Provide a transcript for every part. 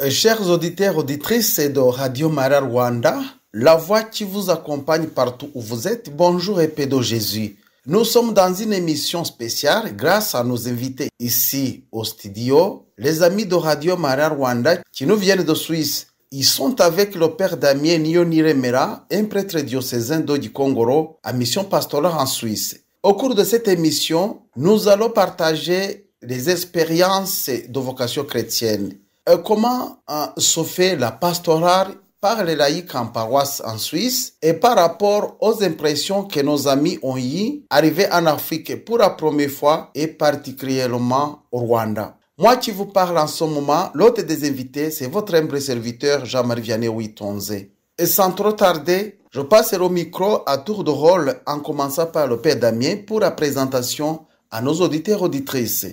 Chers auditeurs, auditrices de Radio Maria Rwanda, la voix qui vous accompagne partout où vous êtes, bonjour et paix de Jésus. Nous sommes dans une émission spéciale grâce à nos invités ici au studio, les amis de Radio Maria Rwanda qui nous viennent de Suisse. Ils sont avec le père Damien Niyoniremera, un prêtre diocésain de Gikongoro à mission pastorale en Suisse. Au cours de cette émission, nous allons partager les expériences de vocation chrétienne. Comment se fait la pastorale par les laïcs en paroisse en Suisse et par rapport aux impressions que nos amis ont eues arrivés en Afrique pour la première fois et particulièrement au Rwanda. Moi qui vous parle en ce moment, l'hôte des invités, c'est votre humble serviteur Jean-Marie Vianney Witonze. Et sans trop tarder, je passe le micro à tour de rôle en commençant par le père Damien pour la présentation à nos auditeurs et auditrices.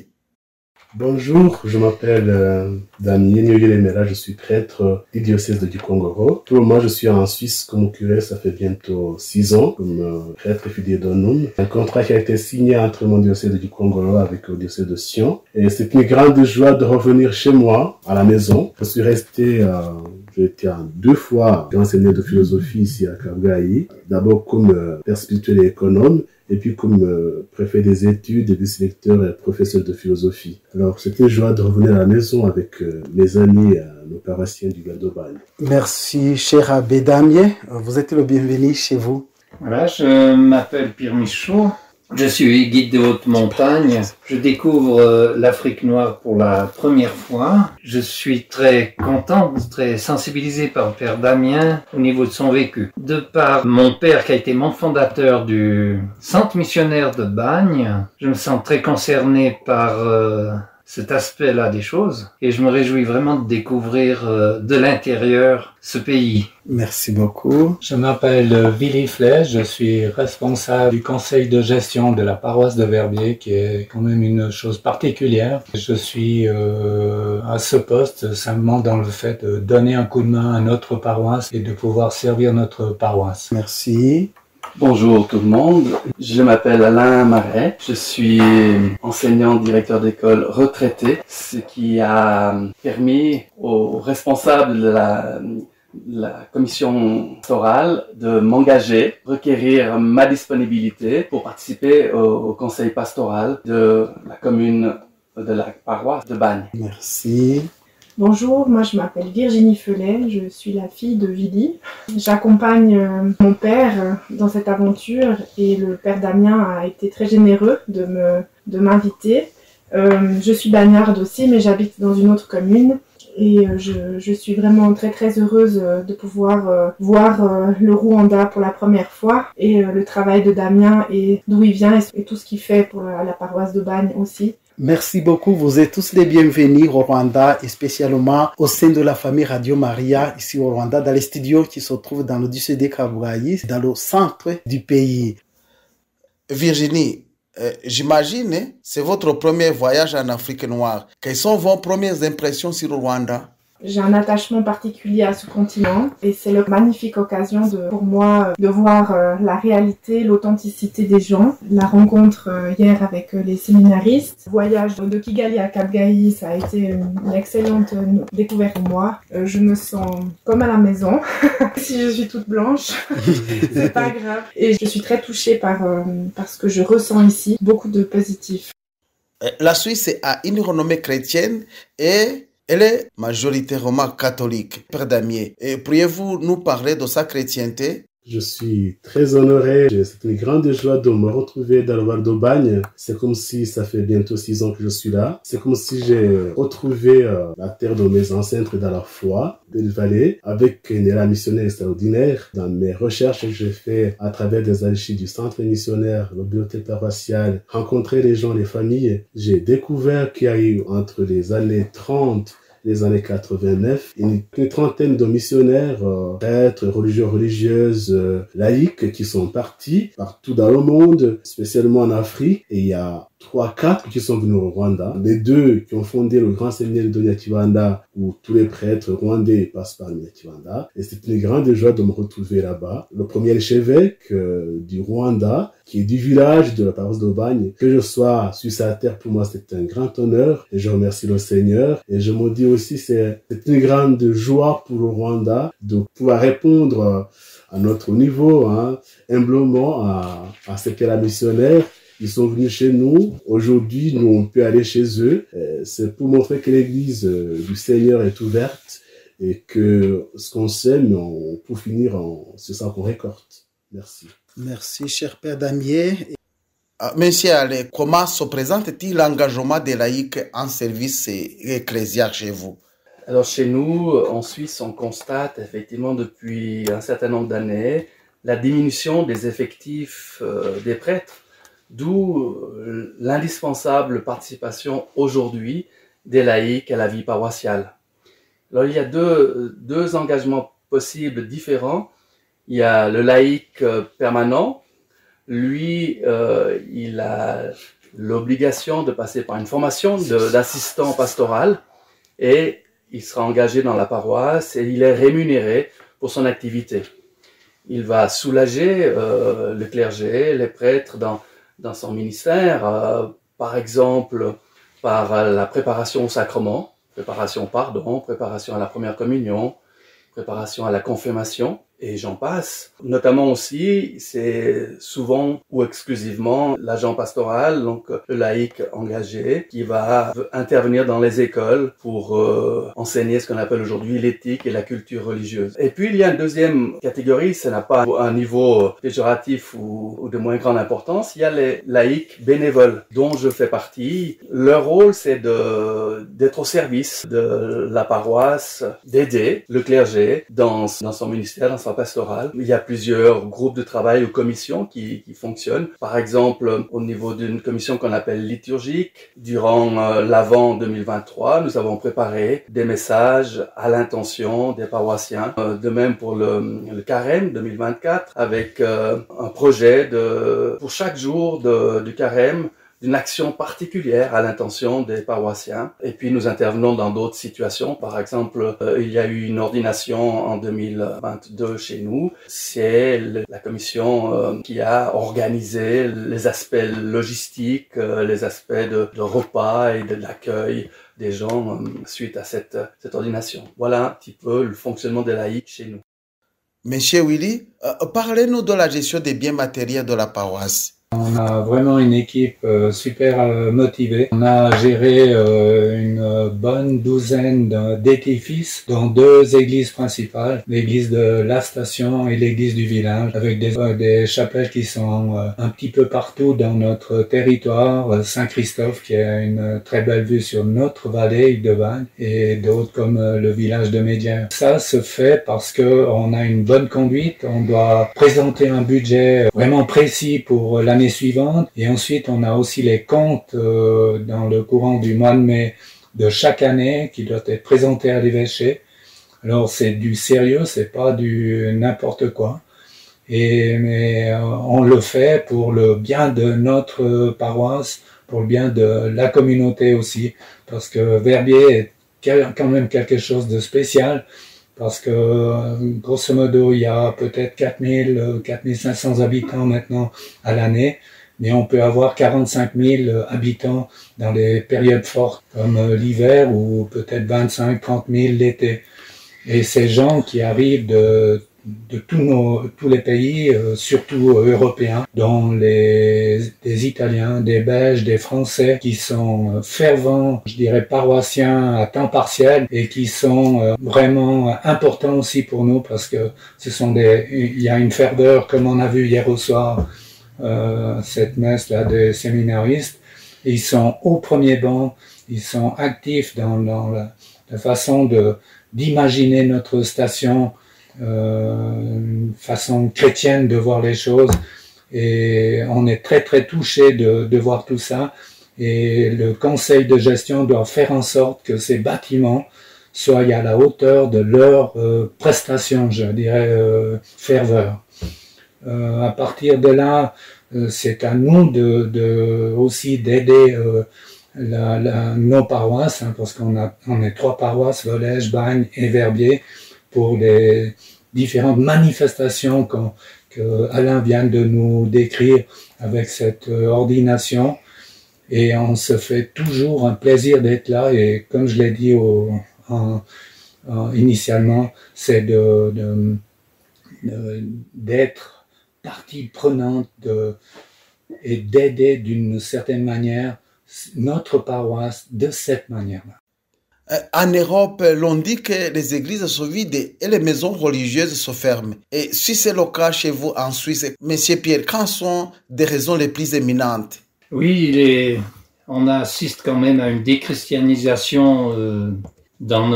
Bonjour, je m'appelle Damien Niyoniremera, je suis prêtre du diocèse de Gikongoro. Pour moi, je suis en Suisse comme curé, ça fait bientôt 6 ans, comme prêtre fidèle d'Onum. Un contrat qui a été signé entre mon diocèse de Gikongoro avec le diocèse de Sion. Et c'est une grande joie de revenir chez moi, à la maison. Je suis resté, j'ai été 2 fois enseignant de philosophie ici à Kabgayi. D'abord comme père spirituel et économe, et puis comme préfet des études, vice-lecteur et professeur de philosophie. Alors, c'était une joie de revenir à la maison avec mes amis, nos paroissiens du Val-d'Aubagne. Merci, cher abbé Damien. Vous êtes le bienvenu chez vous. Voilà, je m'appelle Pierre Michaud. Je suis guide de haute montagne. Je découvre l'Afrique noire pour la première fois. Je suis très content, très sensibilisé par le père Damien au niveau de son vécu. De par mon père qui a été mon fondateur du centre missionnaire de Bagne, je me sens très concerné par cet aspect-là des choses et je me réjouis vraiment de découvrir de l'intérieur ce pays. Merci beaucoup. Je m'appelle Willy Flech, je suis responsable du conseil de gestion de la paroisse de Verbier, qui est quand même une chose particulière. Je suis à ce poste simplement dans le fait de donner un coup de main à notre paroisse et de pouvoir servir notre paroisse. Merci. Bonjour tout le monde, je m'appelle Alain Marais, je suis enseignant directeur d'école retraité, ce qui a permis aux responsables de la commission pastorale de m'engager, requérir ma disponibilité pour participer au conseil pastoral de la commune de la paroisse de Bagne. Merci. Bonjour, moi je m'appelle Virginie Felet, je suis la fille de Willy. J'accompagne mon père dans cette aventure et le père Damien a été très généreux de m'inviter. Je suis bagnarde aussi mais j'habite dans une autre commune et je suis vraiment très très heureuse de pouvoir voir le Rwanda pour la première fois et le travail de Damien et d'où il vient et tout ce qu'il fait pour la paroisse de Bagne aussi. Merci beaucoup. Vous êtes tous les bienvenus au Rwanda et spécialement au sein de la famille Radio Maria ici au Rwanda, dans les studios qui se trouvent dans le diocèse de Kabgayi, dans le centre du pays. Virginie, j'imagine, c'est votre premier voyage en Afrique noire. Quelles sont vos premières impressions sur le Rwanda? J'ai un attachement particulier à ce continent et c'est une magnifique occasion pour moi de voir la réalité, l'authenticité des gens. La rencontre hier avec les séminaristes, le voyage de Kigali à Kabgayi, ça a été une excellente découverte pour moi. Je me sens comme à la maison, si je suis toute blanche, c'est pas grave. Et je suis très touchée par ce que je ressens ici, beaucoup de positif. La Suisse a une renommée chrétienne et elle est majoritairement catholique. Père Damien, pourriez-vous nous parler de sa chrétienté? Je suis très honoré, c'est une grande joie de me retrouver dans le Val-d'Aubagne. C'est comme si ça fait bientôt 6 ans que je suis là. C'est comme si j'ai retrouvé la terre de mes ancêtres dans la foi, Belle-Vallée, avec une élan missionnaire extraordinaire. Dans mes recherches que j'ai fait à travers des archives du centre missionnaire, la bibliothèque paroissiale, rencontrer les gens, les familles, j'ai découvert qu'il y a eu entre les années 30 les années 89, une trentaine de missionnaires, prêtres, religieux, religieuses, laïcs qui sont partis partout dans le monde, spécialement en Afrique. Et il y a 4 qui sont venus au Rwanda. Les 2 qui ont fondé le grand séminaire de Nyakibanda, où tous les prêtres rwandais passent par Nyakibanda. Et c'est une grande joie de me retrouver là-bas. Le premier archevêque du Rwanda, qui est du village de la paroisse d'Aubagne, que je sois sur sa terre, pour moi, c'est un grand honneur. Et je remercie le Seigneur. Et je me dis aussi, c'est une grande joie pour le Rwanda de pouvoir répondre à notre niveau, humblement à ces pères missionnaires. Ils sont venus chez nous. Aujourd'hui, nous, on peut aller chez eux. C'est pour montrer que l'église du Seigneur est ouverte et que ce qu'on sème, on peut finir c'est ça qu'on récolte. Merci. Merci, cher Père Damier. Monsieur Ale, comment se présente-t-il l'engagement des laïcs en service ecclésial chez vous? Alors chez nous, en Suisse, on constate effectivement depuis un certain nombre d'années la diminution des effectifs des prêtres, d'où l'indispensable participation aujourd'hui des laïcs à la vie paroissiale. Alors il y a deux engagements possibles différents. Il y a le laïc permanent. Lui, il a l'obligation de passer par une formation d'assistant pastoral et il sera engagé dans la paroisse et il est rémunéré pour son activité. Il va soulager le clergé, les prêtres dans son ministère, par exemple par la préparation au sacrement, préparation à la première communion, préparation à la confirmation, et j'en passe. Notamment aussi, c'est souvent ou exclusivement l'agent pastoral, donc le laïc engagé, qui va intervenir dans les écoles pour enseigner ce qu'on appelle aujourd'hui l'éthique et la culture religieuse. Et puis il y a une deuxième catégorie, ça n'a pas un niveau péjoratif ou de moins grande importance, il y a les laïcs bénévoles, dont je fais partie. Leur rôle, c'est d'être au service de la paroisse, d'aider le clergé dans son ministère, dans sa pastorale. Il y a plusieurs groupes de travail ou commissions qui fonctionnent. Par exemple, au niveau d'une commission qu'on appelle liturgique, durant l'Avent 2023, nous avons préparé des messages à l'intention des paroissiens. De même pour le Carême 2024, avec un projet pour chaque jour du Carême, d'une action particulière à l'intention des paroissiens. Et puis nous intervenons dans d'autres situations. Par exemple, il y a eu une ordination en 2022 chez nous. C'est la commission qui a organisé les aspects logistiques, les aspects de repas et de l'accueil des gens suite à cette ordination. Voilà un petit peu le fonctionnement des laïcs chez nous. Monsieur Willy, parlez-nous de la gestion des biens matériels de la paroisse. On a vraiment une équipe super motivée. On a géré une bonne douzaine d'édifices dans 2 églises principales, l'église de la station et l'église du village, avec des chapelles qui sont un petit peu partout dans notre territoire. Saint-Christophe qui a une très belle vue sur notre vallée de Vagne et d'autres comme le village de Médière. Ça se fait parce que on a une bonne conduite. On doit présenter un budget vraiment précis pour l'année suivante et ensuite on a aussi les comptes dans le courant du mois de mai de chaque année qui doivent être présentés à l'évêché. Alors c'est du sérieux, c'est pas du n'importe quoi. Mais on le fait pour le bien de notre paroisse, pour le bien de la communauté aussi, parce que Verbier est quand même quelque chose de spécial. Parce que, grosso modo, il y a peut-être 4500 habitants maintenant à l'année, mais on peut avoir 45 000 habitants dans les périodes fortes, comme l'hiver, ou peut-être 25-30 000 l'été. Et ces gens qui arrivent de tous les pays, surtout européens, dont des Italiens, des Belges, des Français, qui sont fervents, je dirais paroissiens à temps partiel et qui sont vraiment importants aussi pour nous parce que il y a une ferveur comme on a vu hier au soir, cette messe là des séminaristes. Et ils sont au premier banc, ils sont actifs dans la façon d'imaginer notre station. Une façon chrétienne de voir les choses et on est très très touché de voir tout ça et le conseil de gestion doit faire en sorte que ces bâtiments soient à la hauteur de leur prestation, je dirais ferveur. À partir de là, c'est à nous aussi d'aider nos paroisses, hein, parce on est 3 paroisses, Volège, Bagne et Verbier, pour les différentes manifestations que Alain vient de nous décrire avec cette ordination. Et on se fait toujours un plaisir d'être là, et comme je l'ai dit initialement, c'est d'être partie prenante et d'aider d'une certaine manière notre paroisse de cette manière-là. En Europe, l'on dit que les églises sont vides et les maisons religieuses se ferment. Et si c'est le cas chez vous en Suisse, Monsieur Pierre, quelles sont les raisons les plus éminentes? Oui, on assiste quand même à une déchristianisation dans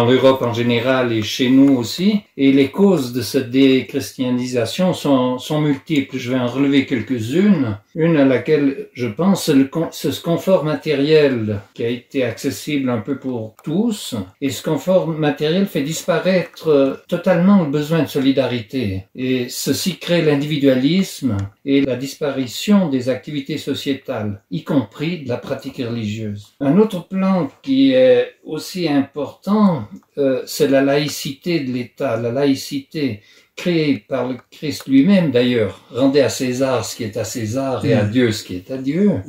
l'Europe en général et chez nous aussi. Et les causes de cette déchristianisation sont multiples. Je vais en relever quelques-unes. Une à laquelle je pense, c'est ce confort matériel qui a été accessible un peu pour tous. Et ce confort matériel fait disparaître totalement le besoin de solidarité. Et ceci crée l'individualisme et la disparition des activités sociétales, y compris de la pratique religieuse. Un autre plan qui est aussi important, c'est la laïcité de l'État, la laïcité créée par le Christ lui-même d'ailleurs. Rendez à César ce qui est à César et à Dieu ce qui est à Dieu.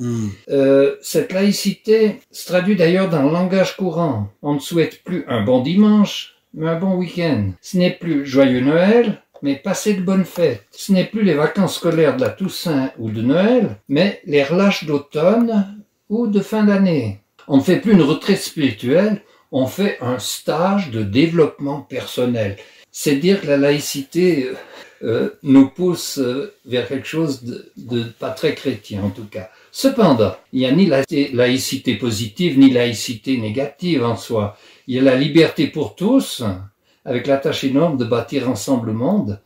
Cette laïcité se traduit d'ailleurs dans le langage courant. On ne souhaite plus un bon dimanche, mais un bon week-end. Ce n'est plus joyeux Noël, mais passer de bonnes fêtes. Ce n'est plus les vacances scolaires de la Toussaint ou de Noël, mais les relâches d'automne ou de fin d'année. On ne fait plus une retraite spirituelle, on fait un stage de développement personnel. C'est dire que la laïcité nous pousse vers quelque chose de pas très chrétien en tout cas. Cependant, il n'y a ni laïcité positive ni laïcité négative en soi. Il y a la liberté pour tous, avec la tâche énorme de bâtir ensemble le monde.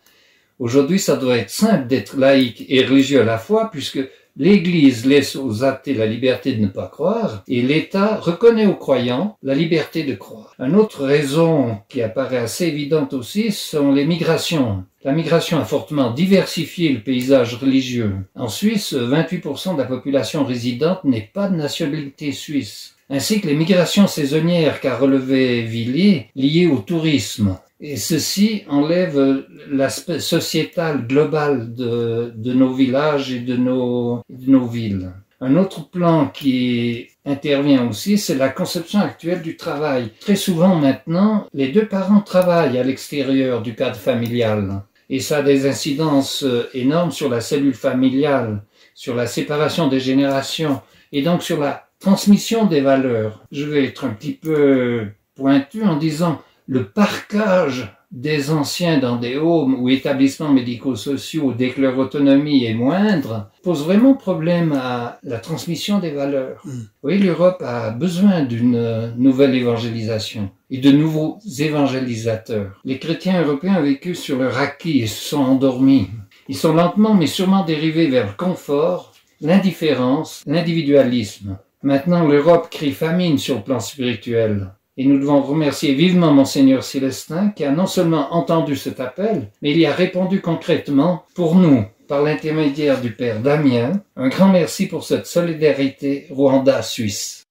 Aujourd'hui, ça doit être simple d'être laïque et religieux à la fois, puisque l'Église laisse aux athées la liberté de ne pas croire et l'État reconnaît aux croyants la liberté de croire. Une autre raison qui apparaît assez évidente aussi sont les migrations. La migration a fortement diversifié le paysage religieux. En Suisse, 28% de la population résidente n'est pas de nationalité suisse, ainsi que les migrations saisonnières qu'a relevé Willy liées au tourisme. Et ceci enlève l'aspect sociétal global de nos villages et de nos villes. Un autre plan qui intervient aussi, c'est la conception actuelle du travail. Très souvent maintenant, les 2 parents travaillent à l'extérieur du cadre familial. Et ça a des incidences énormes sur la cellule familiale, sur la séparation des générations et donc sur la transmission des valeurs. Je vais être un petit peu pointu en disant le parquage des anciens dans des homes ou établissements médico-sociaux dès que leur autonomie est moindre pose vraiment problème à la transmission des valeurs. Oui, l'Europe a besoin d'une nouvelle évangélisation et de nouveaux évangélisateurs. Les chrétiens européens ont vécu sur leur acquis et se sont endormis. Ils sont lentement mais sûrement dérivés vers le confort, l'indifférence, l'individualisme. Maintenant, l'Europe crie famine sur le plan spirituel. Et nous devons remercier vivement Monseigneur Célestin qui a non seulement entendu cet appel, mais il y a répondu concrètement pour nous, par l'intermédiaire du Père Damien. Un grand merci pour cette solidarité Rwanda-Suisse.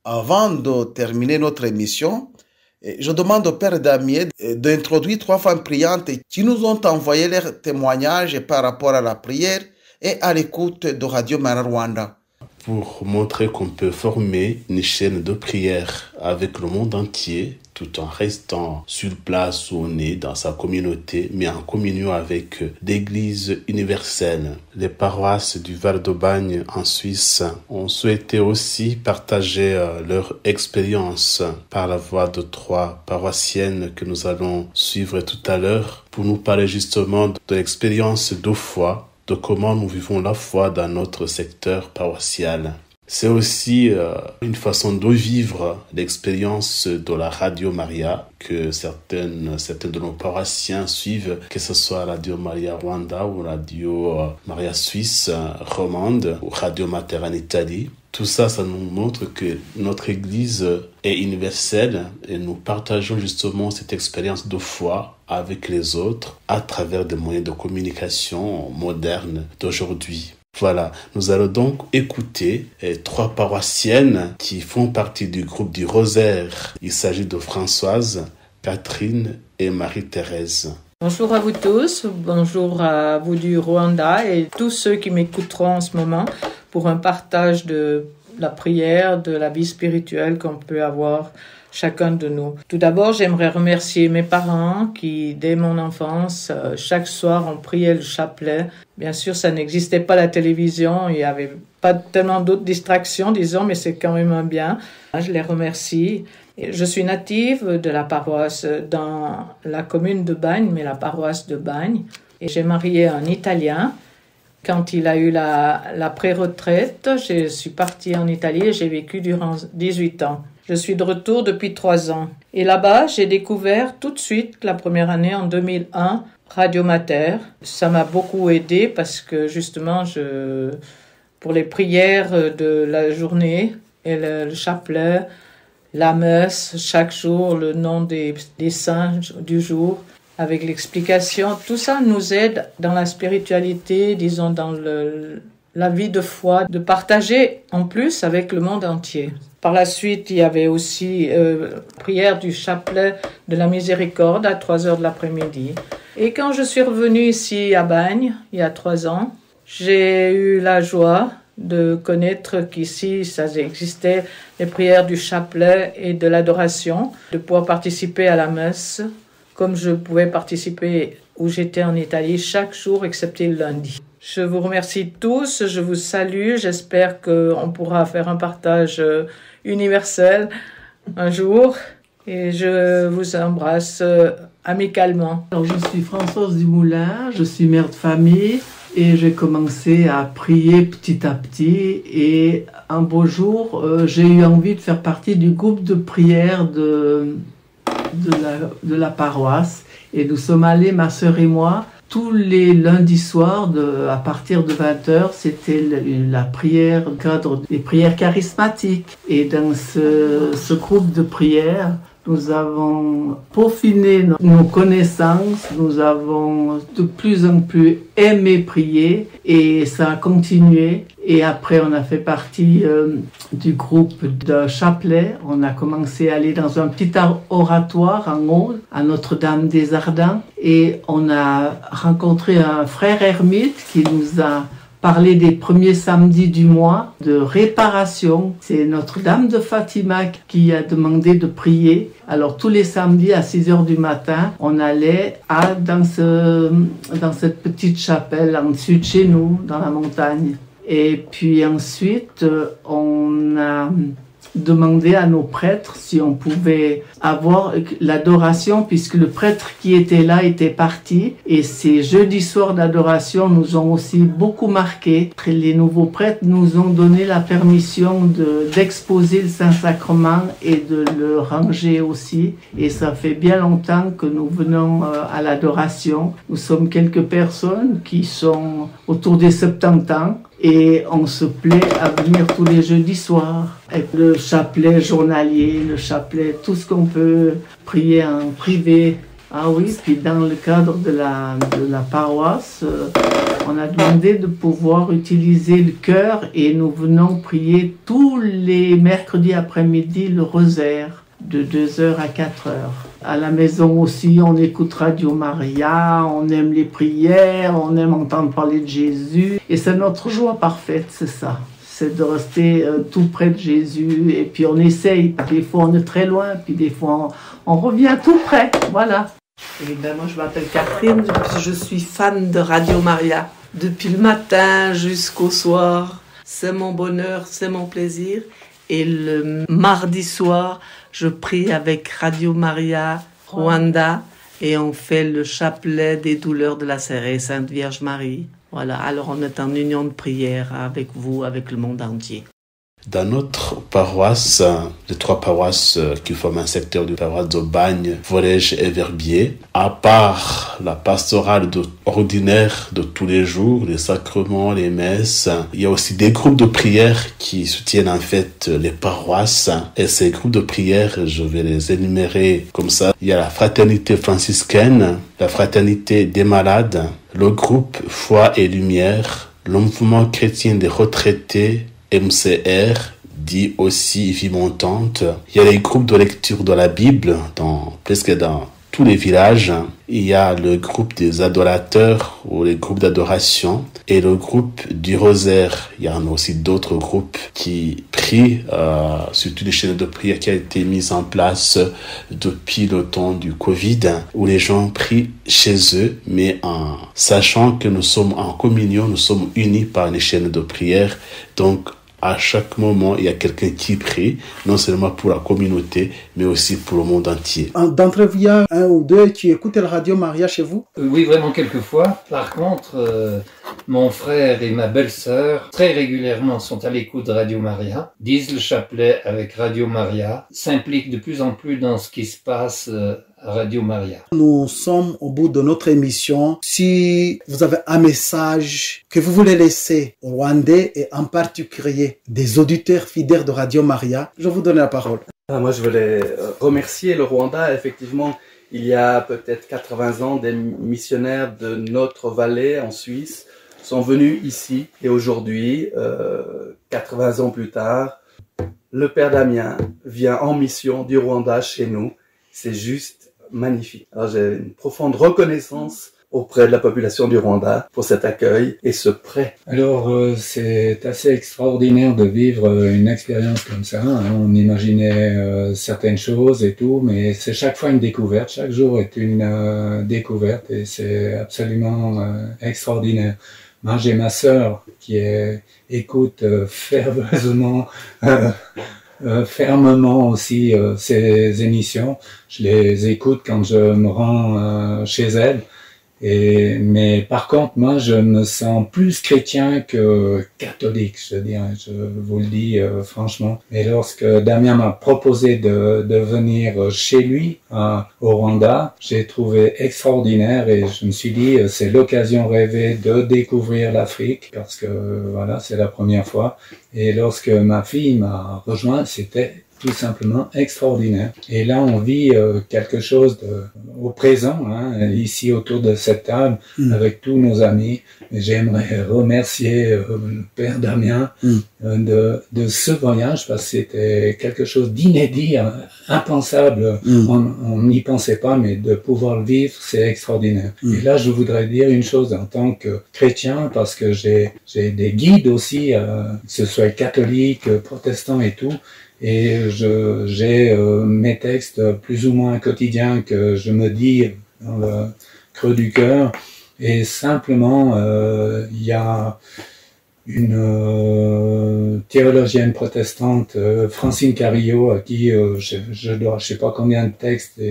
Avant de terminer notre émission, je demande au Père Damien d'introduire 3 femmes priantes qui nous ont envoyé leurs témoignages par rapport à la prière et à l'écoute de Radio Maria Rwanda. Pour montrer qu'on peut former une chaîne de prière avec le monde entier, tout en restant sur place où on est, dans sa communauté, mais en communion avec l'Église universelle. Les paroisses du Val-d'Aubagne en Suisse ont souhaité aussi partager leur expérience par la voix de 3 paroissiennes que nous allons suivre tout à l'heure pour nous parler justement de l'expérience de foi, de comment nous vivons la foi dans notre secteur paroissial. C'est aussi une façon de vivre l'expérience de la Radio Maria que certains de nos paroissiens suivent, que ce soit Radio Maria Rwanda ou Radio Maria Suisse romande ou Radio Mater en Italie. Tout ça, ça nous montre que notre Église est universelle et nous partageons justement cette expérience de foi avec les autres à travers des moyens de communication modernes d'aujourd'hui. Voilà, nous allons donc écouter 3 paroissiennes qui font partie du groupe du Rosaire. Il s'agit de Françoise, Catherine et Marie-Thérèse. Bonjour à vous tous, bonjour à vous du Rwanda et tous ceux qui m'écouteront en ce moment pour un partage de la prière, de la vie spirituelle qu'on peut avoir chacun de nous. Tout d'abord, j'aimerais remercier mes parents qui, dès mon enfance, chaque soir, ont prié le chapelet. Bien sûr, ça n'existait pas la télévision, il n'y avait pas tellement d'autres distractions, disons, mais c'est quand même un bien. Je les remercie. Je suis native de la paroisse dans la commune de Bagne, mais la paroisse de Bagne. Et j'ai marié un Italien. Quand il a eu la pré-retraite, je suis partie en Italie et j'ai vécu durant 18 ans. Je suis de retour depuis 3 ans. Et là-bas, j'ai découvert tout de suite, la première année, en 2001, Radio Mater. Ça m'a beaucoup aidé parce que justement, pour les prières de la journée et le chapelet, la messe, chaque jour, le nom des saints du jour, avec l'explication, tout ça nous aide dans la spiritualité, disons dans la vie de foi, de partager en plus avec le monde entier. Par la suite, il y avait aussi prière du chapelet de la miséricorde à 3h de l'après-midi. Et quand je suis revenue ici à Bagne, il y a 3 ans, j'ai eu la joie de connaître qu'ici, ça existait, les prières du chapelet et de l'adoration, de pouvoir participer à la messe, comme je pouvais participer où j'étais en Italie chaque jour, excepté le lundi. Je vous remercie tous, je vous salue, j'espère qu'on pourra faire un partage universel un jour et je vous embrasse amicalement. Alors, je suis Françoise Dumoulin, je suis mère de famille et j'ai commencé à prier petit à petit et un beau jour, j'ai eu envie de faire partie du groupe de prière de la paroisse et nous sommes allés, ma sœur et moi, tous les lundis soirs, à partir de 20h, c'était la prière, le cadre des prières charismatiques. Et dans ce groupe de prière, nous avons peaufiné nos connaissances, nous avons de plus en plus aimé prier et ça a continué. Et après, on a fait partie du groupe de chapelet. On a commencé à aller dans un petit oratoire en Aude, à Notre-Dame des Ardents. Et on a rencontré un frère ermite qui nous a parlé des premiers samedis du mois de réparation. C'est Notre-Dame de Fatima qui a demandé de prier. Alors tous les samedis à 6h du matin, on allait dans cette petite chapelle en dessus de chez nous, dans la montagne. Et puis ensuite, on a demandé à nos prêtres si on pouvait avoir l'adoration, puisque le prêtre qui était là était parti. Et ces jeudis soirs d'adoration nous ont aussi beaucoup marqué. Les nouveaux prêtres nous ont donné la permission d'exposer le Saint-Sacrement et de le ranger aussi. Et ça fait bien longtemps que nous venons à l'adoration. Nous sommes quelques personnes qui sont autour des 70 ans. Et on se plaît à venir tous les jeudis soirs avec le chapelet journalier, le chapelet, tout ce qu'on peut prier en privé. Ah oui, puis dans le cadre de la paroisse, on a demandé de pouvoir utiliser le chœur et nous venons prier tous les mercredis après-midi le rosaire de 2h à 4h. À la maison aussi, on écoute Radio Maria, on aime les prières, on aime entendre parler de Jésus. Et c'est notre joie parfaite, c'est ça. C'est de rester tout près de Jésus. Et puis on essaye. Des fois on est très loin, puis des fois on revient tout près. Voilà. Et ben moi je m'appelle Catherine, je suis fan de Radio Maria. Depuis le matin jusqu'au soir, c'est mon bonheur, c'est mon plaisir. Et le mardi soir, je prie avec Radio Maria Rwanda et on fait le chapelet des douleurs de la Serrée Sainte Vierge Marie. Voilà, alors on est en union de prière avec vous, avec le monde entier. Dans notre paroisse, les 3 paroisses qui forment un secteur du paroisse d'Aubagne, Vorège et Verbier, à part la pastorale ordinaire de tous les jours, les sacrements, les messes, il y a aussi des groupes de prière qui soutiennent en fait les paroisses. Et ces groupes de prière, je vais les énumérer comme ça. Il y a la fraternité franciscaine, la fraternité des malades, le groupe Foi et Lumière, le mouvement chrétien des retraités, MCR, dit aussi Vie Montante. Il y a les groupes de lecture de la Bible presque dans tous les villages. Il y a le groupe des adorateurs ou les groupes d'adoration et le groupe du rosaire. Il y en a aussi d'autres groupes qui prient, surtout les chaînes de prière qui a été mise en place depuis le temps du Covid, où les gens prient chez eux, mais en sachant que nous sommes en communion, nous sommes unis par les chaînes de prière. Donc, à chaque moment, il y a quelqu'un qui prie, non seulement pour la communauté, mais aussi pour le monde entier. D'entre vous, il y a 1 ou 2 qui écoutent la Radio Maria chez vous? Oui, vraiment quelquefois. Par contre, mon frère et ma belle-sœur, très régulièrement, sont à l'écoute de Radio Maria, disent le chapelet avec Radio Maria, s'impliquent de plus en plus dans ce qui se passe Radio Maria. Nous sommes au bout de notre émission. Si vous avez un message que vous voulez laisser aux Rwandais et en particulier des auditeurs fidèles de Radio Maria, je vous donne la parole. Moi, je voulais remercier le Rwanda. Effectivement, il y a peut-être 80 ans, des missionnaires de notre vallée en Suisse sont venus ici. Et aujourd'hui, 80 ans plus tard, le Père Damien vient en mission du Rwanda chez nous. C'est juste magnifique. Alors j'ai une profonde reconnaissance auprès de la population du Rwanda pour cet accueil et ce prêt. Alors c'est assez extraordinaire de vivre une expérience comme ça. On imaginait certaines choses et tout, mais c'est chaque fois une découverte. Chaque jour est une découverte et c'est absolument extraordinaire. Moi j'ai ma sœur qui écoute fervemment fermement aussi ces émissions. Je les écoute quand je me rends chez elle. Mais par contre, moi, je me sens plus chrétien que catholique, je dirais. Je vous le dis franchement. Et lorsque Damien m'a proposé de venir chez lui au Rwanda, j'ai trouvé extraordinaire et je me suis dit c'est l'occasion rêvée de découvrir l'Afrique parce que voilà, c'est la première fois. Et lorsque ma fille m'a rejoint, c'était tout simplement extraordinaire. Et là, on vit quelque chose au présent, ici autour de cette table, avec tous nos amis. Et j'aimerais remercier le Père Damien de ce voyage, parce que c'était quelque chose d'inédit, impensable. On n'y pensait pas, mais de pouvoir le vivre, c'est extraordinaire. Et là, je voudrais dire une chose en tant que chrétien, parce que j'ai des guides aussi, que ce soit catholiques, protestants et tout. Et j'ai mes textes plus ou moins quotidiens que je me dis dans le creux du cœur. Et simplement, il y a une théologienne protestante, Francine Carillo, à qui je sais pas combien de textes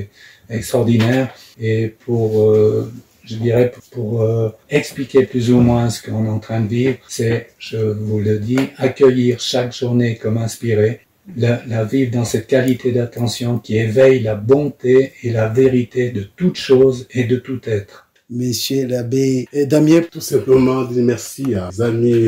extraordinaires. Et je dirais, pour expliquer plus ou moins ce qu'on est en train de vivre, c'est, je vous le dis, accueillir chaque journée comme inspirée. La vivre dans cette qualité d'attention qui éveille la bonté et la vérité de toute chose et de tout être. Monsieur l'abbé Damien. Tout simplement dire merci à mes amis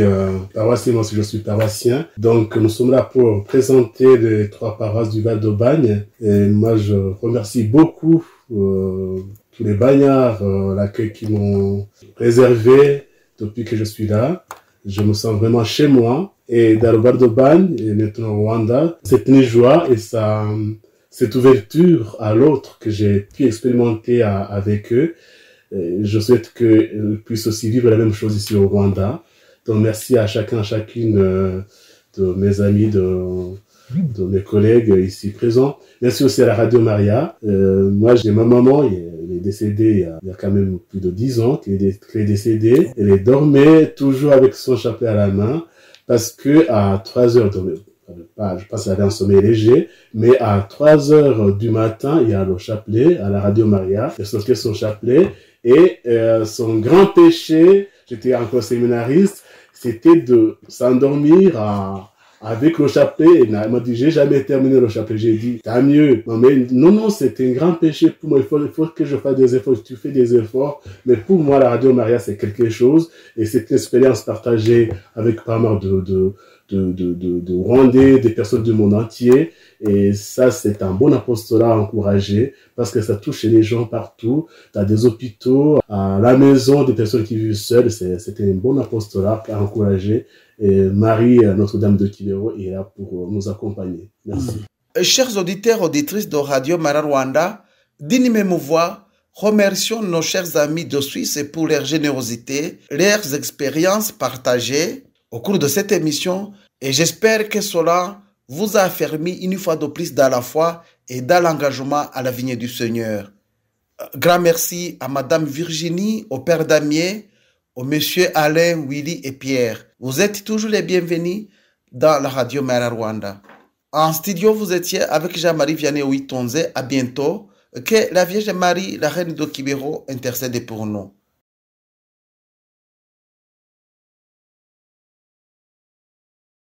paroissiens, moi aussi je suis paroissien. Donc nous sommes là pour présenter les 3 paroisses du Val d'Aubagne. Et moi je remercie beaucoup tous les bagnards, l'accueil qu'ils m'ont réservé depuis que je suis là. Je me sens vraiment chez moi. Et dans le Val d'Aubagne, et maintenant au Rwanda, cette joie et cette ouverture à l'autre que j'ai pu expérimenter avec eux, je souhaite qu'ils puissent aussi vivre la même chose ici au Rwanda. Donc merci à chacun, à chacune de mes amis, de mes collègues ici présents. Merci aussi à la Radio Maria. Moi, j'ai ma maman, elle est décédée il y a quand même plus de 10 ans qu'elle est décédée. Elle dormait toujours avec son chapelet à la main. Parce que à 3 heures, je pense qu'elle avait un sommeil léger, mais à 3 heures du matin, il y a le chapelet à la Radio Maria. Elle sortait son chapelet et son grand péché, j'étais encore séminariste, c'était de s'endormir à avec le chapelet. Elle m'a dit, j'ai jamais terminé le chapelet. J'ai dit, tant mieux. Non, mais non, c'est un grand péché pour moi. Il faut que je fasse des efforts. Tu fais des efforts. Mais pour moi, la Radio Maria, c'est quelque chose. Et c'est une expérience partagée avec pas mal de Rwandais, des personnes du monde entier. Et ça, c'est un bon apostolat à encourager parce que ça touche les gens partout. Tu as des hôpitaux, à la maison, des personnes qui vivent seules. C'était un bon apostolat à encourager. Et Marie, Notre-Dame de Kibero, est là pour nous accompagner. Merci. Chers auditeurs, auditrices de Radio Maria Rwanda, d'une même voix, remercions nos chers amis de Suisse pour leur générosité, leurs expériences partagées au cours de cette émission. Et j'espère que cela vous a affermi une fois de plus dans la foi et dans l'engagement à la vigne du Seigneur. Grand merci à Madame Virginie, au Père Damien, au Monsieur Alain, Willy et Pierre. Vous êtes toujours les bienvenus dans la Radio Maria Rwanda. En studio, vous étiez avec Jean-Marie Vianney-Ouitonze. À bientôt. Que la Vierge Marie, la Reine de Kibero, intercède pour nous.